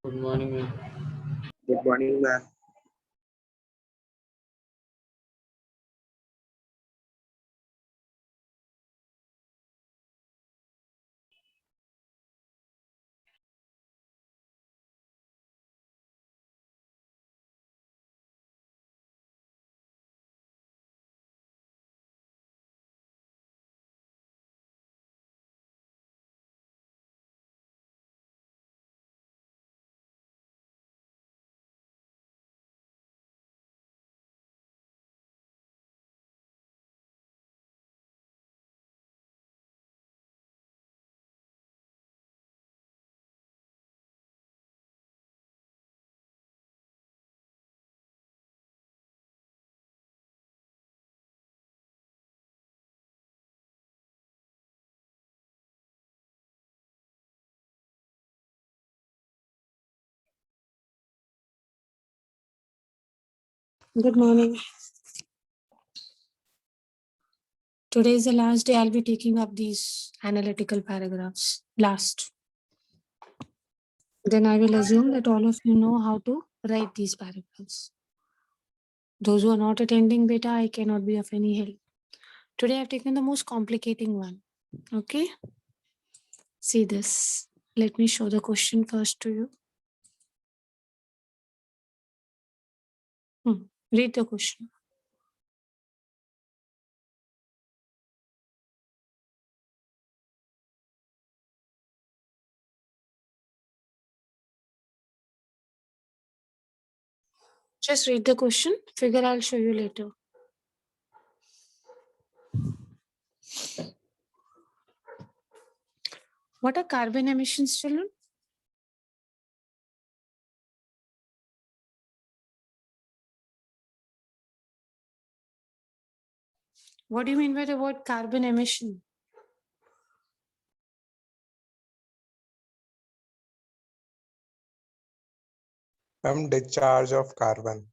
Good morning, ma'am. Good morning, ma'am. Good morning. Today is the last day I'll be taking up these analytical paragraphs. Last. Then I will assume that all of you know how to write these paragraphs. Those who are not attending beta, I cannot be of any help. Today I've taken the most complicating one. Okay. See this. Let me show the question first to you. Read the question. Just read the question. Figure I'll show you later. What are carbon emissions, children? What do you mean by the word carbon emission? Ma'am, discharge of carbon.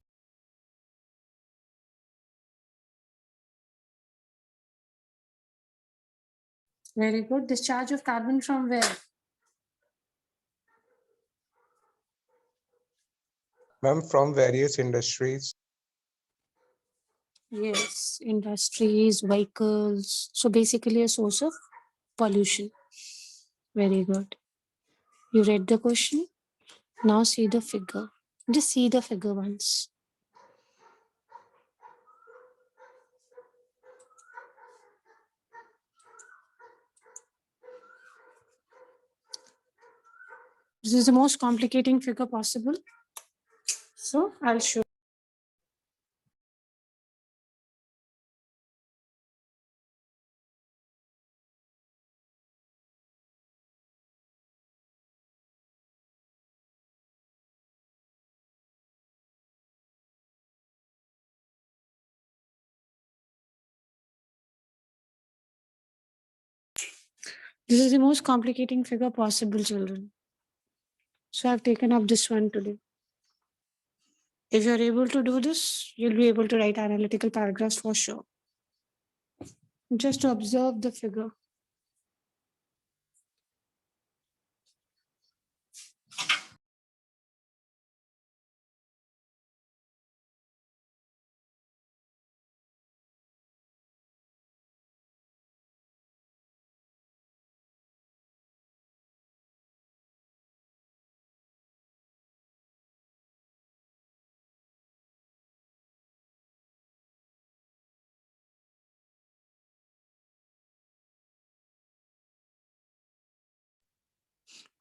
Very good. Discharge of carbon from where? Ma'am, from various industries. Yes, industries, vehicles. So basically a source of pollution. Very good. You read the question. Now see the figure. Just see the figure once. This is the most complicating figure possible. So I'll show. This is the most complicating figure possible, children. So I've taken up this one today. If you're able to do this, you'll be able to write analytical paragraphs for sure. Just to observe the figure.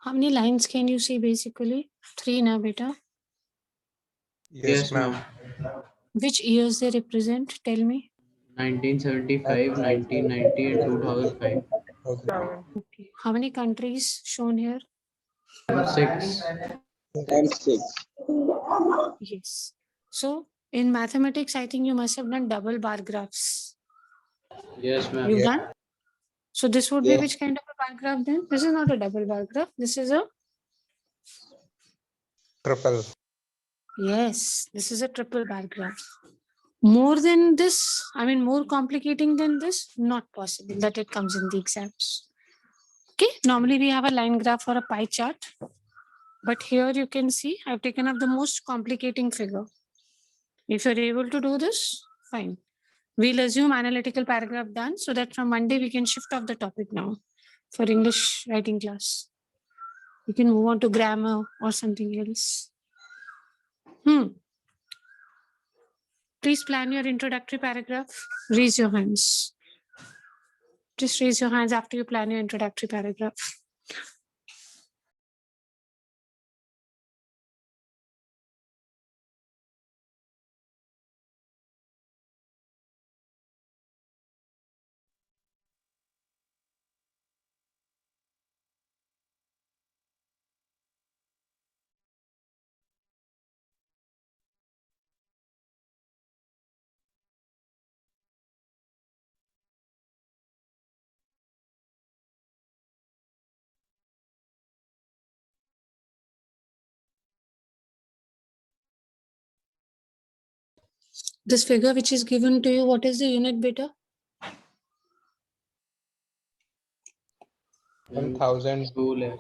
How many lines can you see basically? 3 na beta. Yes, ma'am. Which years they represent? Tell me. 1975, 1990, and 2005. Okay. Okay. How many countries shown here? 6. And 6. Yes. So in mathematics, I think you must have done double bar graphs. Yes, ma'am. You've Yeah. done? So this would be Yes. which kind of a bar graph then? This is not a double bar graph. This is a, Triple. yes, this is a triple bar graph. More than this, I mean, more complicating than this, not possible that it comes in the exams. Okay, normally we have a line graph or a pie chart. But here you can see I've taken up the most complicating figure. If you're able to do this, fine. We'll assume analytical paragraph done so that from Monday we can shift off the topic now for English writing class. You can move on to grammar or something else. Please plan your introductory paragraph. Raise your hands. Just raise your hands after you plan your introductory paragraph. This figure which is given to you, what is the unit beta? 1,000. 2 lakh.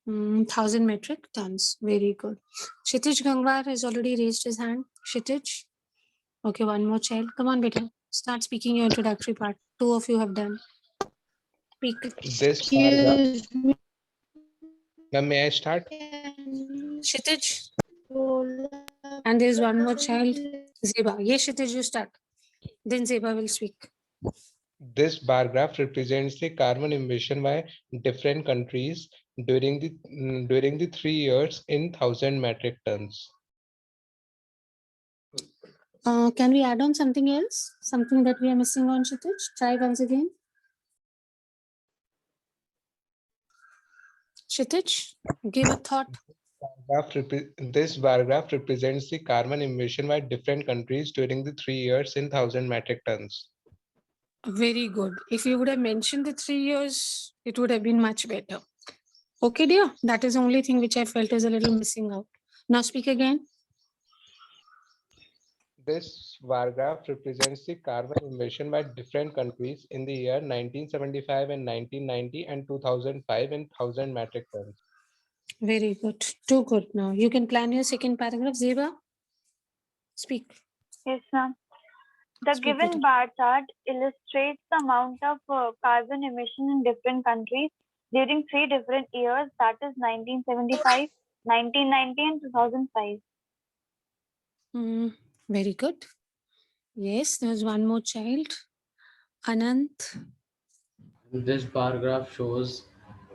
1000 metric tons. Very good. Kshitij Gangwar has already raised his hand. Kshitij. Okay, one more child. Come on, beta. Start speaking your introductory part. 2 of you have done. Speak. This paragraph. Now may I start? Kshitij. And there's one more child. Zeba. Yes, Kshitij, you start. Then Zeba will speak. This bar graph represents the carbon emission by different countries during the 3 years in 1,000 metric tons. Can we add on something else? Something that we are missing on, Kshitij? Try once again. Kshitij, give a thought. This bar graph represents the carbon emission by different countries during the 3 years in 1,000 metric tons. Very good. If you would have mentioned the 3 years, it would have been much better. Okay, dear. That is the only thing which I felt is a little missing out. Now speak again. This bar graph represents the carbon emission by different countries in the year 1975 and 1990 and 2005 in 1,000 metric tons. Very good. Too good. Now you can plan your second paragraph. Zeba, speak. Yes, ma'am. The Speak given better. bar chart illustrates the amount of carbon emission in different countries during 3 different years, that is 1975, 1990 and 2005. Very good. Yes, there's one more child. Anant. This bar graph shows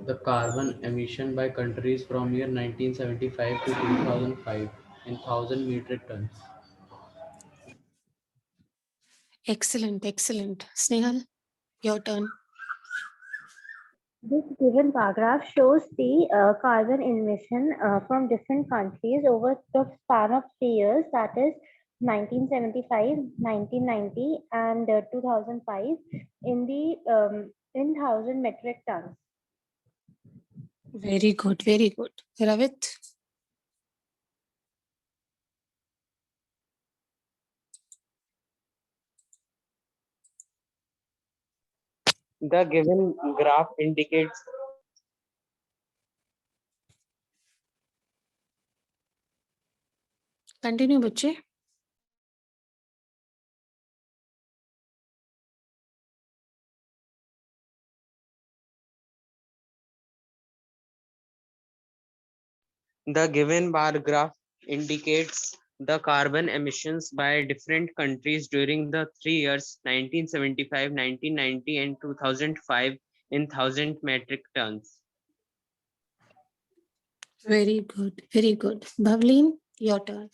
the carbon emission by countries from year 1975 to 2005 in 1000 metric tons. Excellent, excellent. Snehal, your turn. This given paragraph shows the carbon emission from different countries over the span of 3 years, that is 1975, 1990, and 2005 in 1,000 metric tons. Very good, very good. Ravit. The given graph indicates Continue, बच्चे. the given bar graph indicates the carbon emissions by different countries during the 3 years 1975, 1990 and 2005 in 1000 metric tons. Very good, very good. Bhavleen, your turn.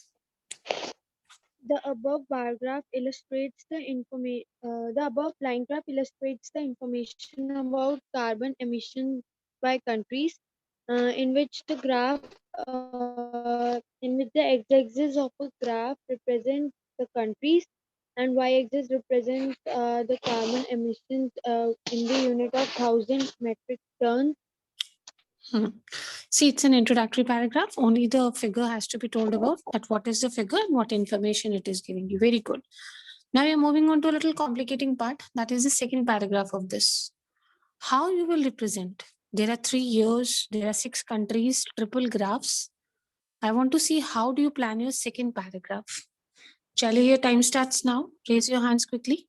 The above bar graph illustrates the information. The above line graph illustrates the information about carbon emissions by countries, in which the x-axis of a graph represents the countries, and y-axis represents the carbon emissions in the unit of 1,000 metric tons. See, it's an introductory paragraph. Only the figure has to be told about that. What is the figure and what information it is giving you. Very good. Now we are moving on to a little complicating part. That is the second paragraph of this. How you will represent. There are 3 years, there are 6 countries, triple graphs. I want to see how do you plan your second paragraph. Chale, your time starts now. Raise your hands quickly.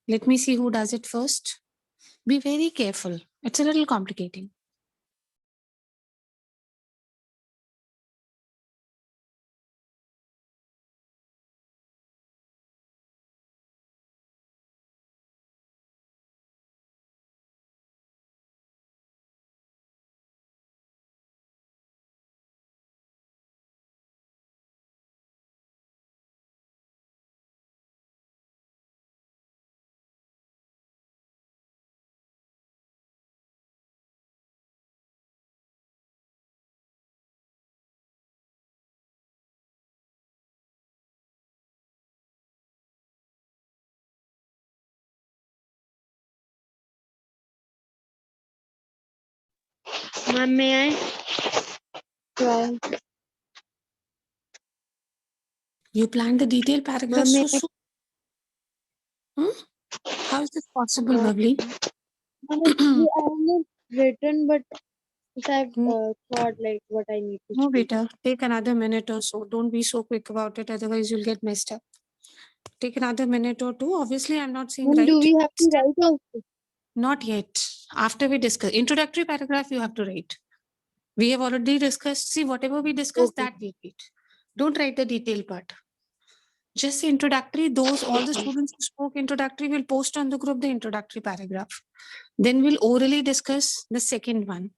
Let me see who does it first. Be very careful. It's a little complicating. Ma'am, may I try? You planned the detailed paragraph Ma'am, may so I? soon. How is this possible, Bubbly? Ma'am, actually, I have not written, but I've Hmm. thought like what I need to No, speak. beta. Take another minute or so. Don't be so quick about it, otherwise you'll get messed up. Take another minute or two. Obviously, I'm not saying Ma'am, do right. we have to Still, write also? not yet. After we discuss introductory paragraph, you have to write. We have already discussed. See, whatever we discussed, Okay. that we repeat. Don't write the detailed part. Just the introductory. Those all the students who spoke introductory will post on the group the introductory paragraph. Then we'll orally discuss the second one.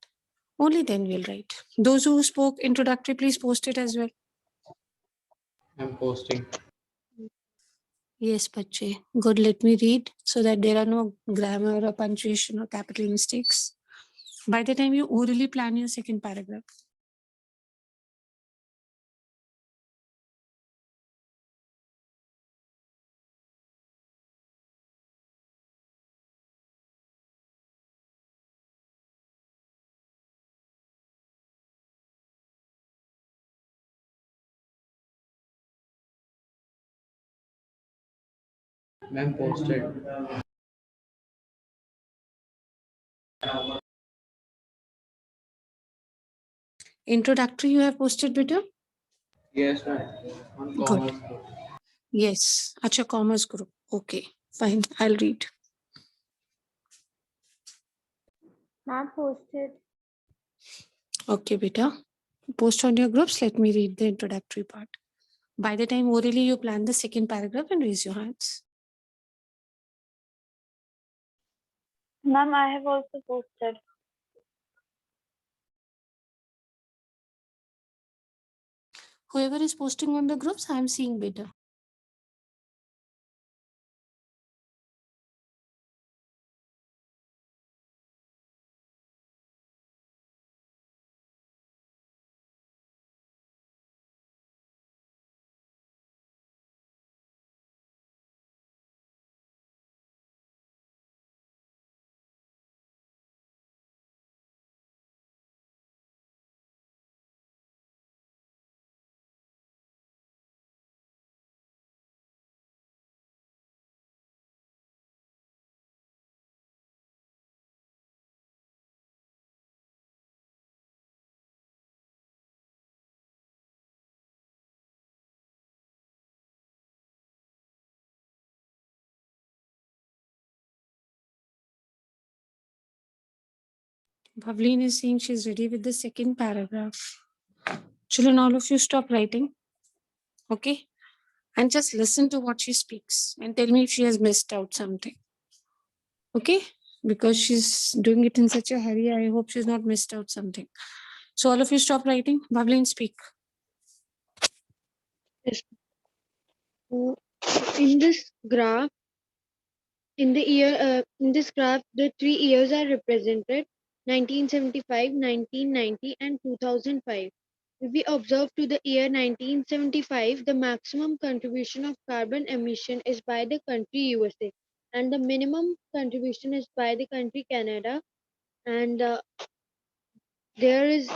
Only then we'll write. Those who spoke introductory, please post it as well. I'm posting. Yes, Pache. Good. Let me read so that there are no grammar or punctuation or capital mistakes. By the time you orally plan your second paragraph. Ma'am, posted. Introductory you have posted, beta? Yes, ma'am. On Good. commerce group. Yes. Acha commerce group. Okay. Fine. I'll read. Ma'am posted. Okay, beta. Post on your groups. Let me read the introductory part. By the time orally you plan the second paragraph and raise your hands. Ma'am, I have also posted. Whoever is posting on the groups, I am seeing better. Pavleen is saying she's ready with the second paragraph. Children, all of you stop writing. Okay? And just listen to what she speaks and tell me if she has missed out something. Okay? Because she's doing it in such a hurry, I hope she's not missed out something. So all of you stop writing. Pavleen, speak. Yes. In this graph, in this graph, the 3 years are represented: 1975, 1990, and 2005. If we observe to the year 1975, the maximum contribution of carbon emission is by the country USA, and the minimum contribution is by the country Canada. And there is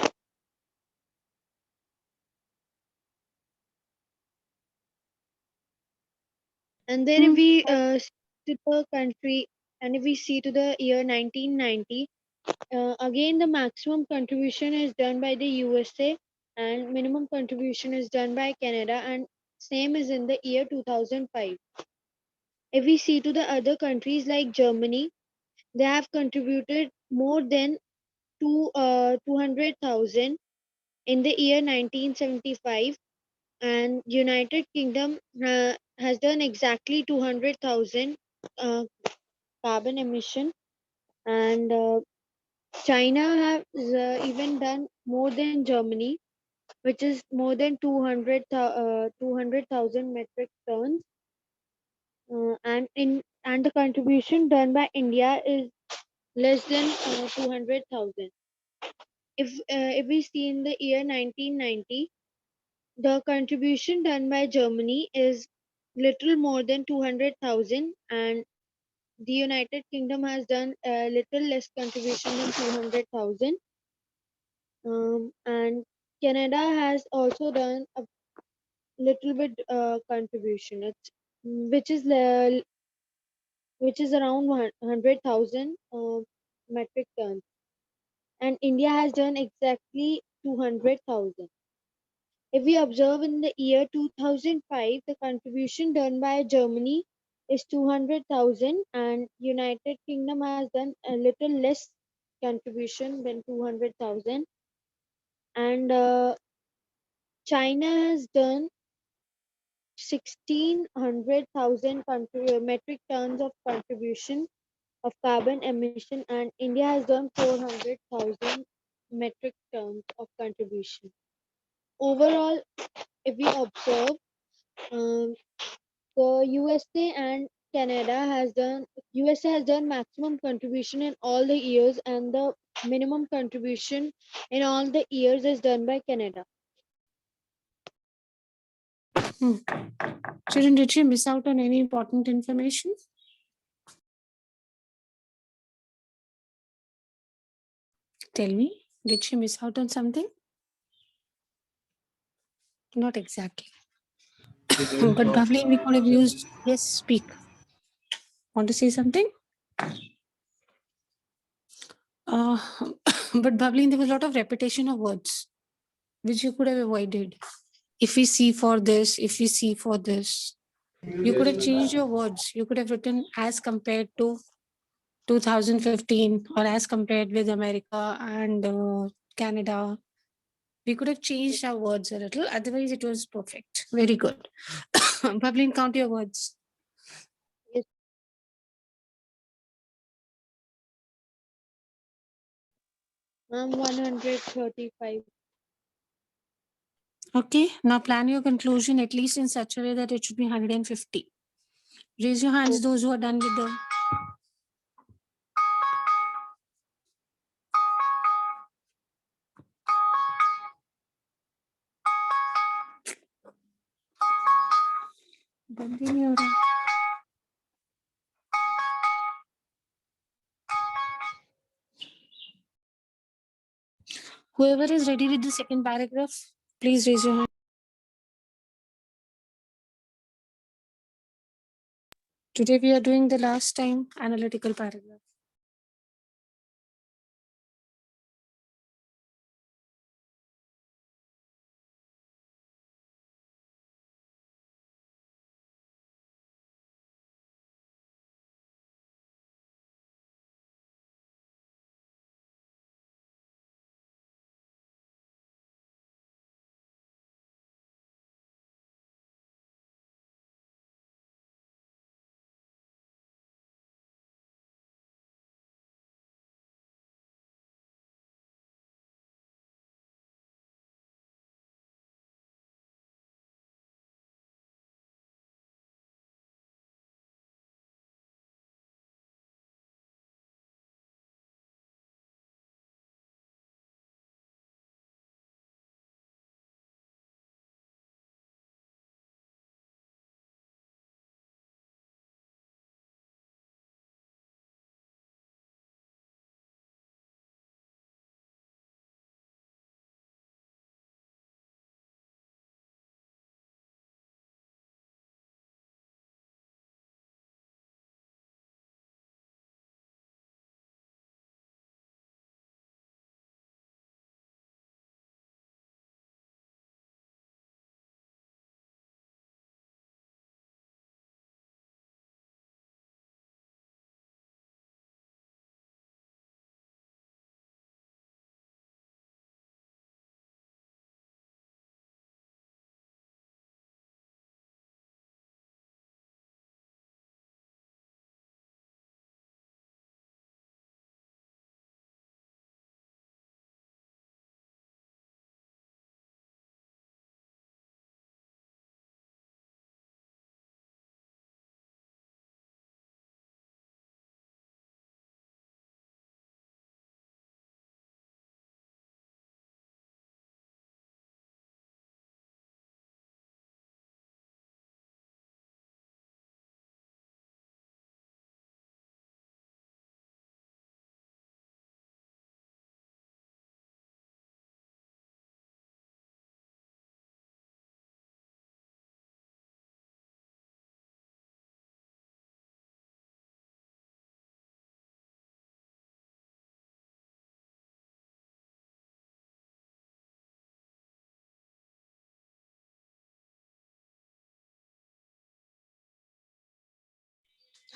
And then if we see to the country, and if we see to the year 1990, Again, the maximum contribution is done by the USA and minimum contribution is done by Canada, and same is in the year 2005. If we see to the other countries like Germany, they have contributed more than 200,000 in the year 1975, and United Kingdom has done exactly 200,000 carbon emission, and China has even done more than Germany, which is more than 200,000 metric tons, and the contribution done by India is less than 200,000. If we see in the year 1990, the contribution done by Germany is little more than 200,000, and the United Kingdom has done a little less contribution than 200,000, and Canada has also done a little bit contribution. Which is le- which is around 100,000 metric tons, and India has done exactly 200,000. If we observe in the year 2005, the contribution done by Germany is 200,000, and United Kingdom has done a little less contribution than 200,000, and China has done 1,600,000 metric tons of contribution of carbon emission, and India has done 400,000 metric tons of contribution. Overall, if we observe, um, the USA has done maximum contribution in all the years, and the minimum contribution in all the years is done by Canada. Children, did she miss out on any important information? Tell me, did she miss out on something? Not exactly. But Bhavli, we could have used, yes, speak. Want to say something? But Bhavli, there was a lot of repetition of words, which you could have avoided. If we see for this, if we see for this, you could have changed your words. You could have written as compared to 2015 or as compared with America and Canada. We could have changed our words a little. Otherwise, it was perfect. Very good. Bhavlin, count your words. Yes. I'm 135. Okay, now plan your conclusion at least in such a way that it should be 150. Raise your hands, those who are done with the. बंद ही नहीं हो रहा। Whoever is ready with the second paragraph, please raise your hand. Today we are doing the last time analytical paragraph.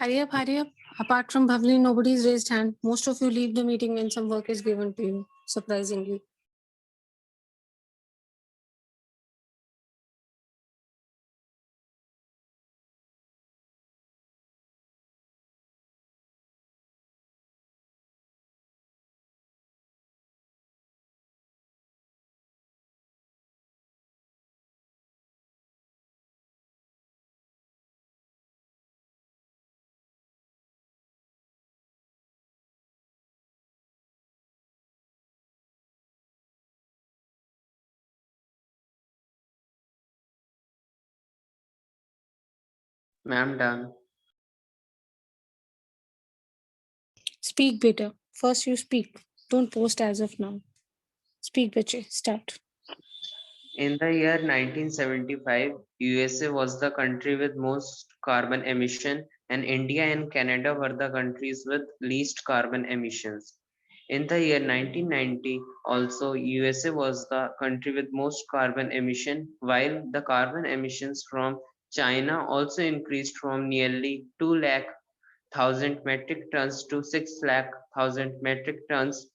Hurry up, hurry up. Apart from Bhavli, nobody's raised hand. Most of you leave the meeting when some work is given to you, surprisingly. Ma'am, done. Speak, beta. First you speak. Don't post as of now. Speak, bache. Start. In the year 1975, USA was the country with most carbon emission, and India and Canada were the countries with least carbon emissions. In the year 1990, also USA was the country with most carbon emission, while the carbon emissions from China also increased from nearly 2 lakh thousand metric tons to 6 lakh thousand metric tons,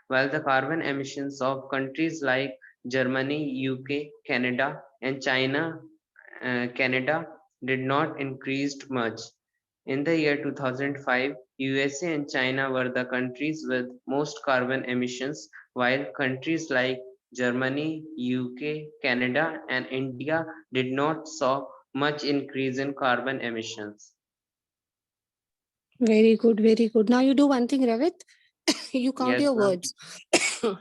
while the carbon emissions of countries like Germany, UK, Canada, and Canada did not increase much. In the year 2005, USA and China were the countries with most carbon emissions, while countries like Germany, UK, Canada, and India did not saw much increase in carbon emissions. Very good, very good. Now you do one thing, Ravit. You count Yes, your ma'am. words.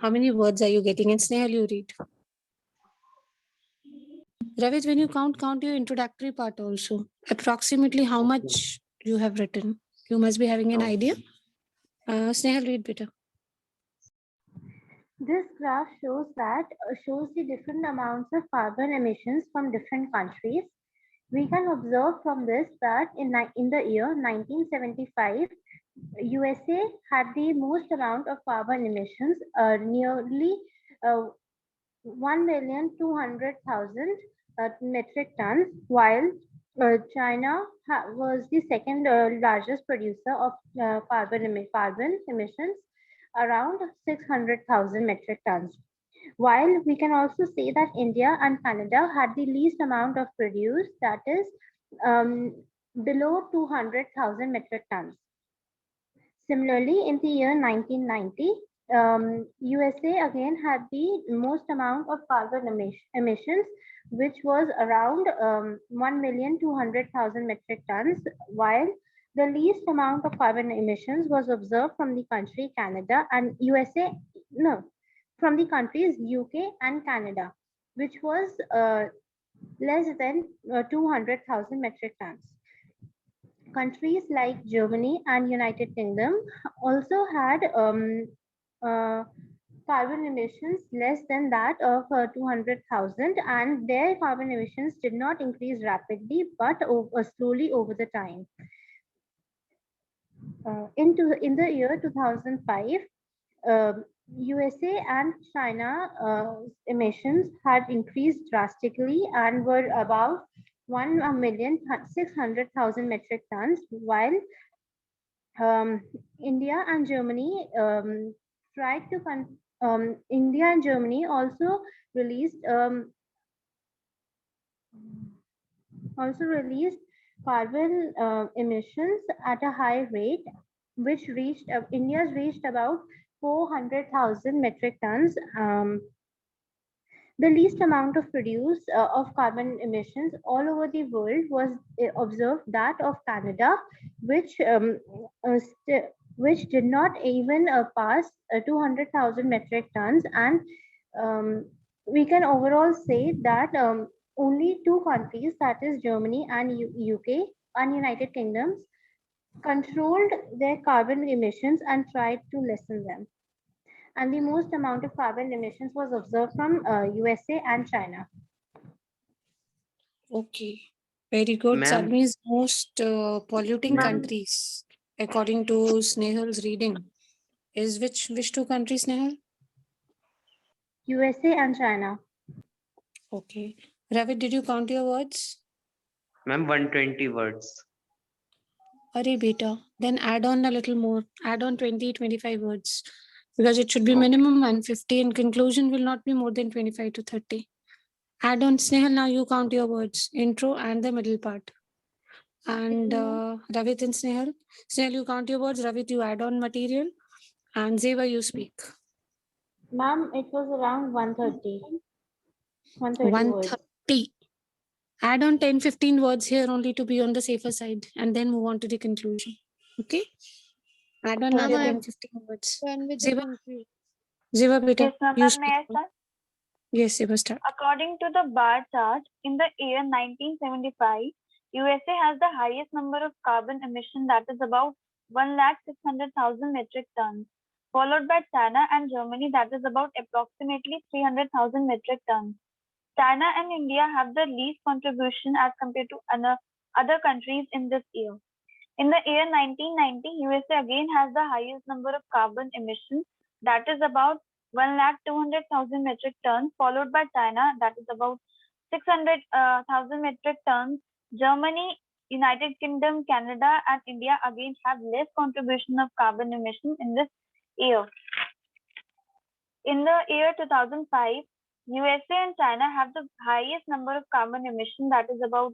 How many words are you getting? And Snehal, you read. Ravit, when you count your introductory part also. Approximately how much you have written. You must be having an Okay. idea. Snehal, read better. This graph shows the different amounts of carbon emissions from different countries. We can observe from this that in the year 1975, USA had the most amount of carbon emissions, nearly 1,200,000 metric tons, while China was the second largest producer of carbon emissions, around 600,000 metric tons. While we can also say that India and Canada had the least amount of produce, that is below 200,000 metric tons. Similarly, in the year 1990, USA again had the most amount of carbon emissions, which was around 1,200,000 metric tons, while the least amount of carbon emissions was observed from the country Canada and USA, no, from the countries UK and Canada, which was less than 200,000 metric tons. Countries like Germany and United Kingdom also had carbon emissions less than that of 200,000, and their carbon emissions did not increase rapidly but slowly over the time. In the year 2005, USA and China emissions had increased drastically and were about 1,600,000 metric tons, while India and Germany India and Germany also released carbon emissions at a high rate, which India's reached about 400,000 metric tons. The least amount of produce of carbon emissions all over the world was observed that of Canada, which which did not even pass 200,000 metric tons, and we can overall say that only two countries, that is Germany and UK and United Kingdoms, controlled their carbon emissions and tried to lessen them. And the most amount of carbon emissions was observed from USA and China. Okay. Very good. Ma'am, Sadhmi's most polluting Ma'am. countries, according to Snehal's reading, is which two countries, Snehal? USA and China. Okay. Ravit, did you count your words? Ma'am, 120 words. Arey beta, then add on a little more. Add on 20, 25 words. Because it should be Okay. minimum 150 and conclusion will not be more than 25 to 30. Add on Snehal, now you count your words. Intro and the middle part. And Ravit and Snehal. Snehal, you count your words. Ravit, you add on material. And Zeva, you speak. Ma'am, it was around 130. 130 words. 130. Add on 10, 15 words here only to be on the safer side and then move on to the conclusion. Okay? Add on Okay, another ma'am. 10, 15 words. Done with the Ziva, conclusion. Ziva beta, Yes, ma'am. you Ma'am, speak. may I now. start? Yes, Ziva, start. According to the bar chart, in the year 1975, USA has the highest number of carbon emission, that is about 1,600,000 metric tons, followed by China and Germany, that is about approximately 300,000 metric tons. China and India have the least contribution as compared to other countries in this year. In the year 1990, USA again has the highest number of carbon emissions, that is about 1,200,000 metric tons, followed by China, that is about 600,000 metric tons. Germany, United Kingdom, Canada, and India again have less contribution of carbon emission in this year. In the year 2005, USA and China have the highest number of carbon emission, that is about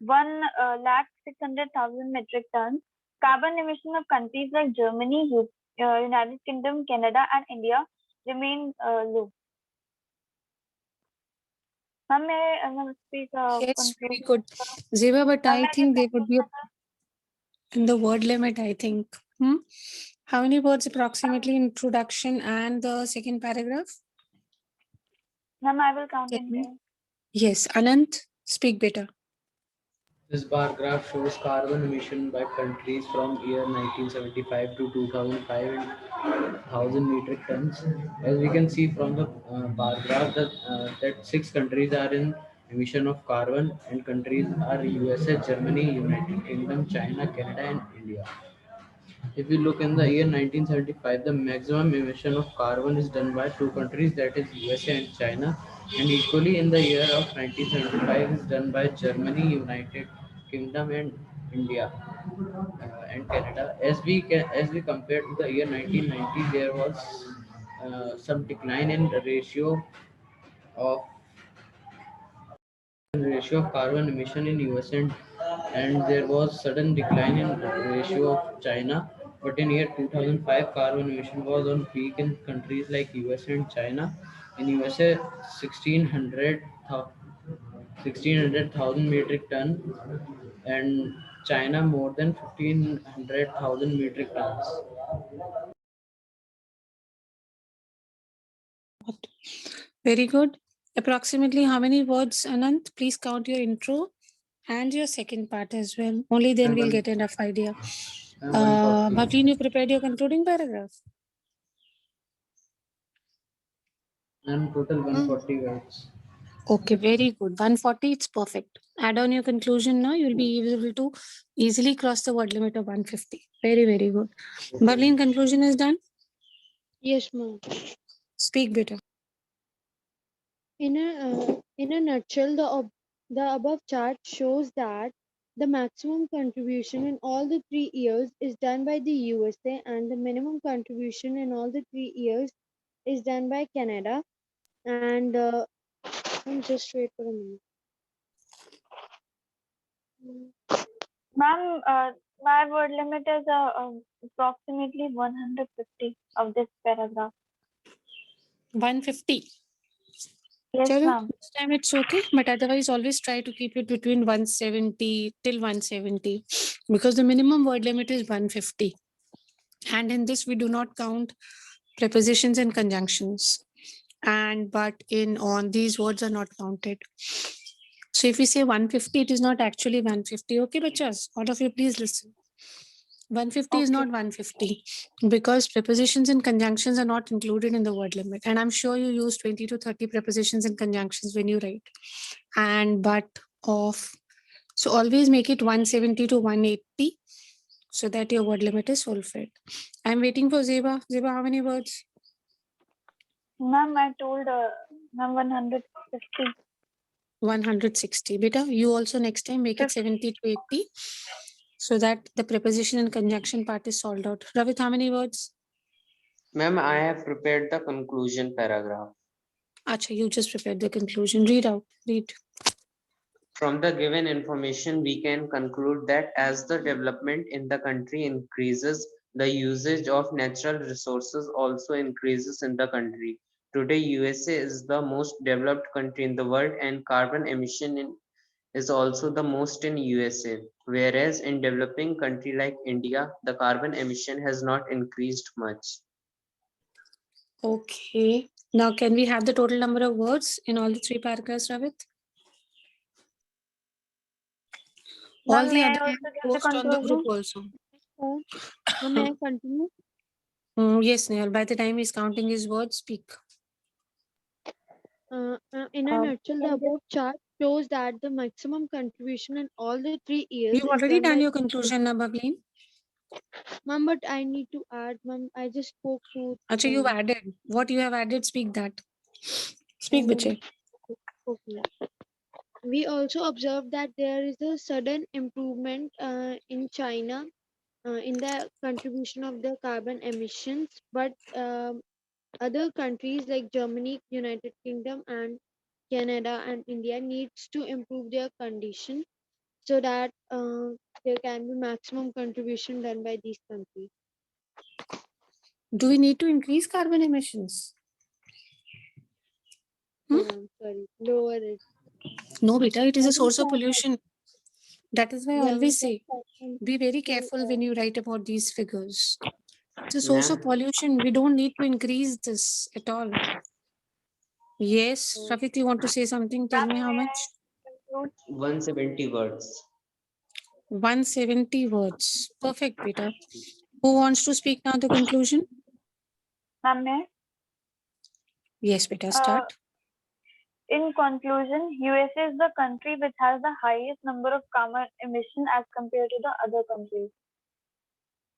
1,600,000 metric tons. Carbon emission of countries like Germany, United Kingdom, Canada, and India remain low. Ma'am, may I speak? Yes, very Conclusion? good. Ziva, but Ma'am, I may I think give they would be in the word limit, I think. How many words approximately introduction and the second paragraph? Ma'am, I will count Get in me? there. Yes, Anant, speak better. This bar graph shows carbon emission by countries from year 1975 to 2005 in 1,000 metric tons. As we can see from the bar graph that 6 countries are in emission of carbon, and countries are USA, Germany, United Kingdom, China, Canada, and India. If we look in the year 1975, the maximum emission of carbon is done by 2 countries, that is USA and China, and equally in the year of 1975 is done by Germany, United Kingdom, and India and Canada. As we compare to the year 1990, there was some decline in the of ratio of carbon emission in US, and there was sudden decline in ratio of China. But in year 2005, carbon emission was on peak in countries like USA and China. In USA, 1,600,000 metric ton, and China more than 1,500,000 metric tons. Very good. Approximately how many words, Anant? Please count your intro and your second part as well. Only then we'll get enough idea. 140. Bhavleen, you prepared your concluding paragraph? And total 140 words. Okay, very good. 140, it's perfect. Add on your conclusion now, you'll be able to easily cross the word limit of 150. Very, very good. Bhavleen, conclusion is done. Yes, ma'am. Speak better. In a nutshell, the above chart shows that the maximum contribution in all the 3 years is done by the USA, and the minimum contribution in all the 3 years is done by Canada. And just wait for a minute. Ma'am, my word limit is approximately 150 of this paragraph. 150. Yes, Chalo, ma'am. this time it's okay, but otherwise always try to keep it between 170 till 170 because the minimum word limit is 150. And in this, we do not count prepositions and conjunctions. But in on these words are not counted. So if we say 150, it is not actually 150. Okay, bachas, all of you please listen. 150 is not 150 because prepositions and conjunctions are not included in the word limit. And I'm sure you use 20 to 30 prepositions and conjunctions when you write. So always make it 170 to 180 so that your word limit is fulfilled. I'm waiting for Zeba. Zeba, how many words? Ma'am, I told ma'am 150. 160. Beta, you also next time make it 70 to 80 so that the preposition and conjunction part is solved out. Ravit, how many words? Ma'am, I have prepared the conclusion paragraph. Acha, you just prepared the conclusion. Read out. Read. From the given information, we can conclude that as the development in the country increases, the usage of natural resources also increases in the country. Today, USA is the most developed country in the world, and carbon emission is also the most in USA. Whereas in developing country like India, the carbon emission has not increased much. Okay. Now, can we have the total number of words in all the three paragraphs, Ravit? All Ma'am, the may I other also give the post on the group conclusion? also. Ma'am, may I continue? Yes, Nehal. By the time he's counting his words, speak. In a Um, nutshell, the in this above chart shows that the maximum contribution in all the 3 years You've is already done done by your conclusion, na, Bhavleen? ma'am, but I need to add, ma'am. I just spoke to Acha, you've added. What you have added, speak that. Speak, um, Biche. okay. We also observed that there is a sudden improvement in China in the contribution of the carbon emissions, but other countries like Germany, United Kingdom, and Canada and India needs to improve their condition so that there can be maximum contribution done by these countries. Do we need to increase carbon emissions? Sorry, lower it. No, beta, it is I a think source of that- pollution. That is why I yeah, always that's say, fine. be very So, careful when you write about these figures. It's a source of Ma'am, pollution. We don't need to increase this at all. Yes, Rafik, you want to say something? Tell me how much? 170 words. 170 words. Perfect, beta. Who wants to speak now the conclusion? Ma'am, may I? Yes, beta, Uh, start. In conclusion, USA is the country which has the highest number of carbon emission as compared to the other countries.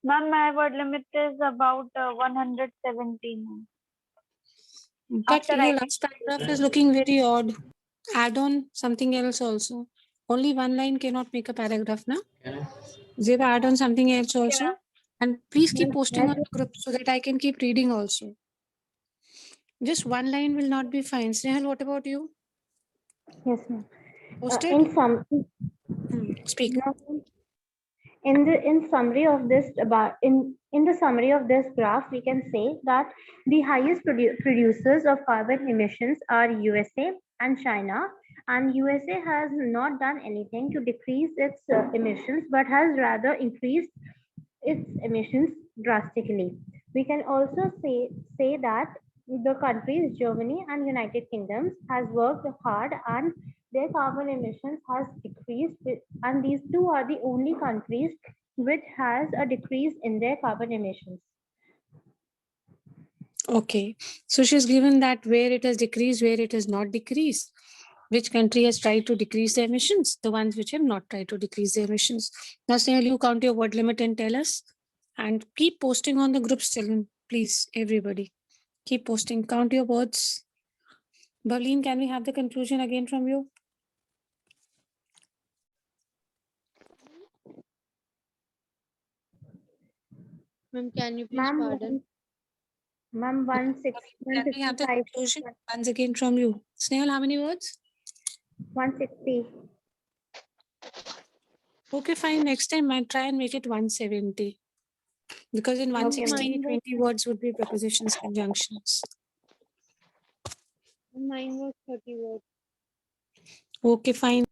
Ma'am, my word limit is about 117. But After your writing last paragraph is looking very odd. Add on something else also. Only one line cannot make a paragraph, na? Zeba, add on something else also. And please keep posting on the group so that I can keep reading also. Just one line will not be fine. Snehal, what about you? yes, ma'am. Posted? In some, Speak. in summary of this about in the summary of this graph, we can say that the highest producers of carbon emissions are USA and China, and USA has not done anything to decrease its emissions, but has rather increased its emissions drastically. We can also say that the countries Germany and United Kingdoms has worked hard and their carbon emissions has decreased, and these two are the only countries which has a decrease in their carbon emissions. Okay. So she's given that where it has decreased, where it has not decreased. Which country has tried to decrease their emissions? The ones which have not tried to decrease their emissions. Now, Snehal, you count your word limit and tell us. And keep posting on the groups, children. Please, everybody. Keep posting. Count your words. Bhavleen, can we have the conclusion again from you? ma'am, can you please Ma'am, pardon? ma'am, Can we have the 165, conclusion once again from you? Snehal, how many words? 160. Okay, fine. Next time I'll try and make it 170. Because in 160, Mine was 20 words would be prepositions, conjunctions. mine was 30 words. Okay, fine.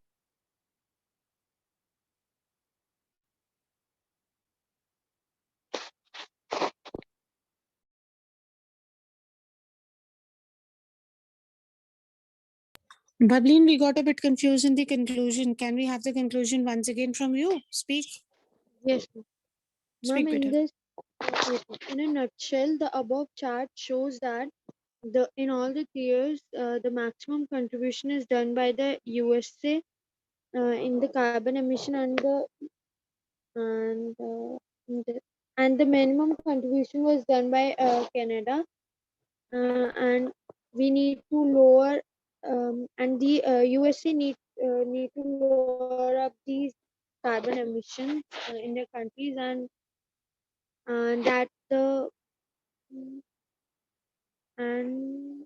Bhavleen, we got a bit confused in the conclusion. Can we have the conclusion once again from you? Speak. Yes, ma'am. Speak, Ma'am, in better. this, in a nutshell, the above chart shows that in all the years, the maximum contribution is done by the USA in the carbon emission and in the, and the minimum contribution was done by Canada, and we need to lower and the USA need to lower up these carbon emissions in their countries, and that the and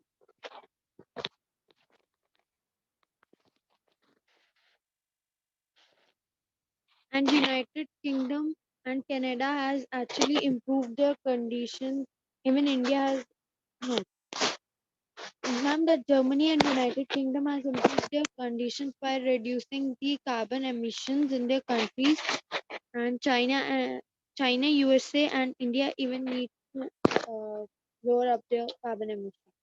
and United Kingdom and Canada has actually improved their conditions. Even India has no. Ma'am, that Germany and United Kingdom has improved their conditions by reducing the carbon emissions in their countries, and China, USA, and India even need to lower up their carbon emissions.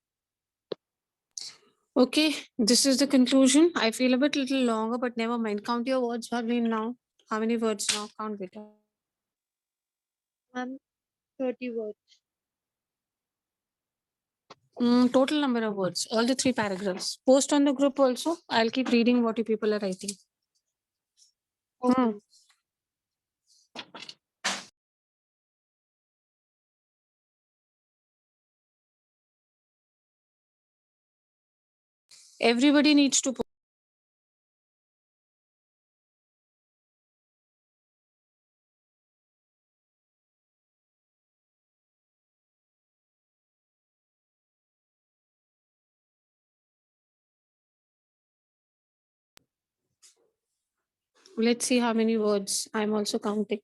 Okay, this is the conclusion. I feel a bit little longer, but never mind. Count your words, Bhavin, now. How many words now? Count it. Ma'am, 30 words. Total number of words, all the 3 paragraphs. Post on the group also. I'll keep reading what you people are writing. Okay. Hmm. Everybody needs to post. Let's see how many words. I'm also counting.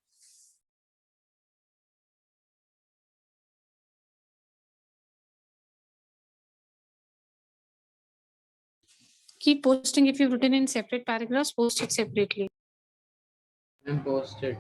Keep posting. If you've written in separate paragraphs, post it separately. I'm posted.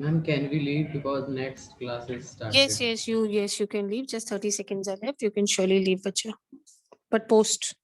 Ma'am, can we leave because next class is started? Yes, you can leave. Just 30 seconds are left. You can surely leave, Bacha. But post.